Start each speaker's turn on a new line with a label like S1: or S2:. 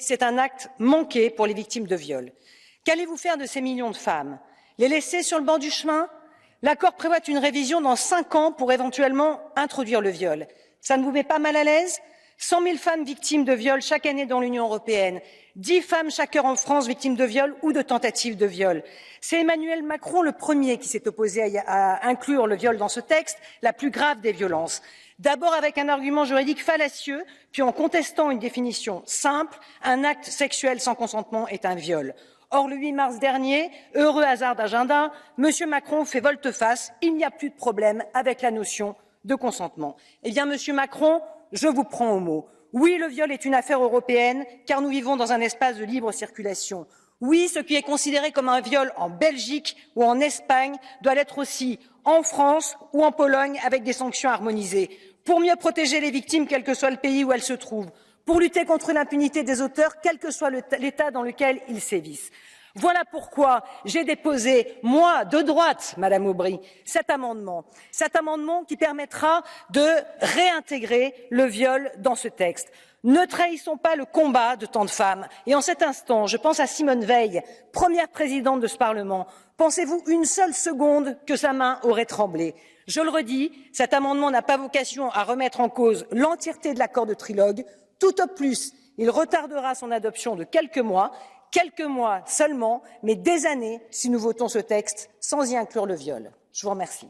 S1: c'est un acte manqué pour les victimes de viol. Qu'allez-vous faire de ces millions de femmes? Les laisser sur le bord du chemin? L'accord prévoit une révision dans 5 ans pour éventuellement introduire le viol. Ça ne vous met pas mal à l'aise? 100 000 femmes victimes de viol chaque année dans l'Union européenne, 10 femmes chaque heure en France victimes de viol ou de tentatives de viol. C'est Emmanuel Macron le premier qui s'est opposé à inclure le viol dans ce texte, la plus grave des violences. D'abord avec un argument juridique fallacieux, puis en contestant une définition simple, un acte sexuel sans consentement est un viol. Or, le 8 mars dernier, heureux hasard d'agenda, M. Macron fait volte-face, il n'y a plus de problème avec la notion de consentement. Eh bien, M. Macron, je vous prends au mot. Oui, le viol est une affaire européenne, car nous vivons dans un espace de libre circulation. Oui, ce qui est considéré comme un viol en Belgique ou en Espagne doit l'être aussi en France ou en Pologne avec des sanctions harmonisées, pour mieux protéger les victimes, quel que soit le pays où elles se trouvent, pour lutter contre l'impunité des auteurs, quel que soit l'État dans lequel ils sévissent. Voilà pourquoi j'ai déposé, moi, de droite, Madame Aubry, cet amendement qui permettra de réintégrer le viol dans ce texte. Ne trahissons pas le combat de tant de femmes. Et en cet instant, je pense à Simone Veil, première présidente de ce Parlement. Pensez-vous une seule seconde que sa main aurait tremblé? Je le redis, cet amendement n'a pas vocation à remettre en cause l'entièreté de l'accord de trilogue. Tout au plus, il retardera son adoption de quelques mois seulement, mais des années si nous votons ce texte sans y inclure le viol. Je vous remercie.